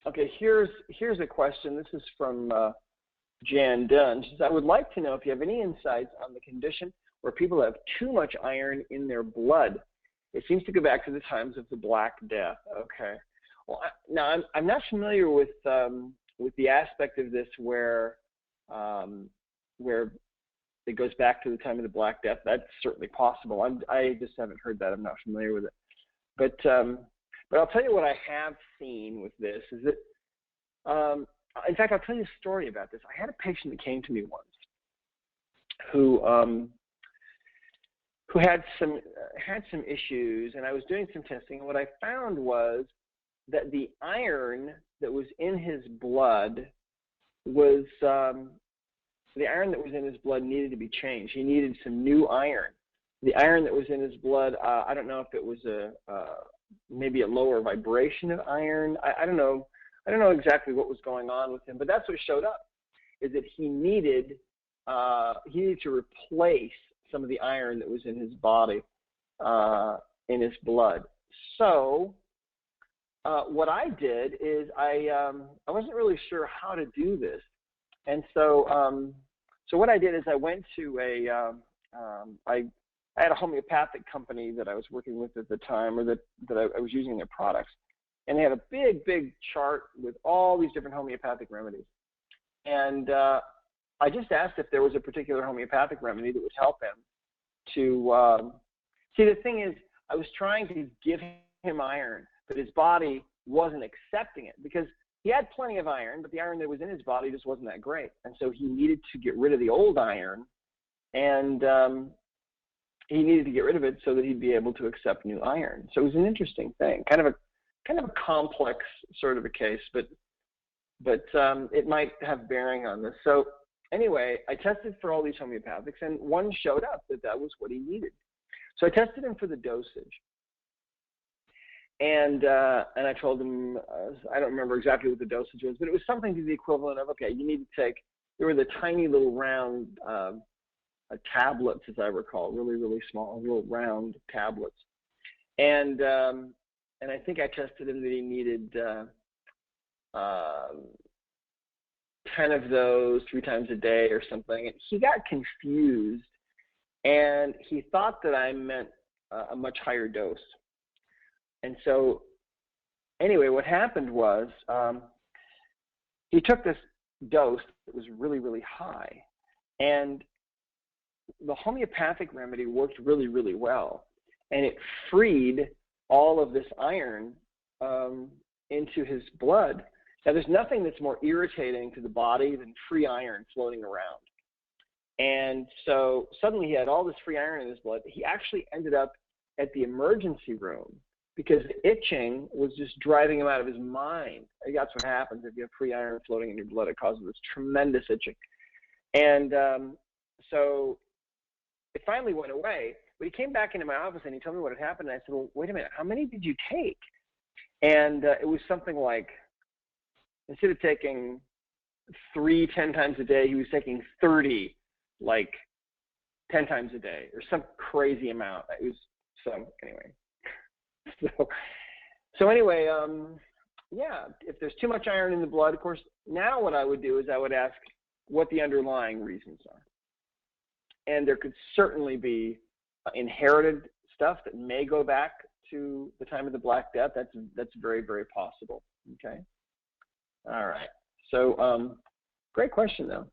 Okay, here's a question. This is from Jan Dunn. She says, I would like to know if you have any insights on the condition where people have too much iron in their blood. It seems to go back to the times of the Black Death. Okay. Well, now I'm not familiar with the aspect of this where it goes back to the time of the Black Death. That's certainly possible. I just haven't heard that. I'm not familiar with it. But I'll tell you what I have seen with this is that, in fact, I'll tell you a story about this. I had a patient that came to me once who had some issues, and I was doing some testing. And what I found was that the iron that was in his blood was the iron that was in his blood needed to be changed. He needed some new iron. The iron that was in his blood, I don't know if it was maybe a lower vibration of iron. I don't know. I don't know exactly what was going on with him, but that's what showed up, is that he needed to replace some of the iron that was in his body, in his blood. So what I did is I wasn't really sure how to do this, and so what I did is I went to I had a homeopathic company that I was working with at the time, or that I was using their products. And they had a big chart with all these different homeopathic remedies. And I just asked if there was a particular homeopathic remedy that would help him to, see, the thing is, I was trying to give him iron, but his body wasn't accepting it because he had plenty of iron, but the iron that was in his body just wasn't that great. And so he needed to get rid of the old iron, and he needed to get rid of it so that he'd be able to accept new iron. So it was an interesting thing, kind of a complex sort of a case, but it might have bearing on this. So anyway, I tested for all these homeopathics, and one showed up that was what he needed. So I tested him for the dosage, and I told him, I don't remember exactly what the dosage was, but it was something to the equivalent of, okay, you need to take, there were the tiny little round tablets, as I recall, really small, little round tablets, and I think I tested him that he needed 10 of those 3 times a day or something. And he got confused, and he thought that I meant a much higher dose. And so anyway, what happened was he took this dose that was really high, and the homeopathic remedy worked really well, and it freed all of this iron into his blood. Now, there's nothing that's more irritating to the body than free iron floating around. And so suddenly he had all this free iron in his blood. He actually ended up at the emergency room because the itching was just driving him out of his mind. That's what happens if you have free iron floating in your blood. It causes this tremendous itching. And so it finally went away. But he came back into my office and he told me what had happened. And I said, well, wait a minute, how many did you take? And it was something like, instead of taking 3 10 times a day, he was taking 30, like 10 times a day, or some crazy amount. It was, so anyway. So anyway, yeah, if there's too much iron in the blood, of course, now what I would do is I would ask what the underlying reasons are. And there could certainly be inherited stuff that may go back to the time of the Black Death. That's very possible. Okay. All right. So great question though.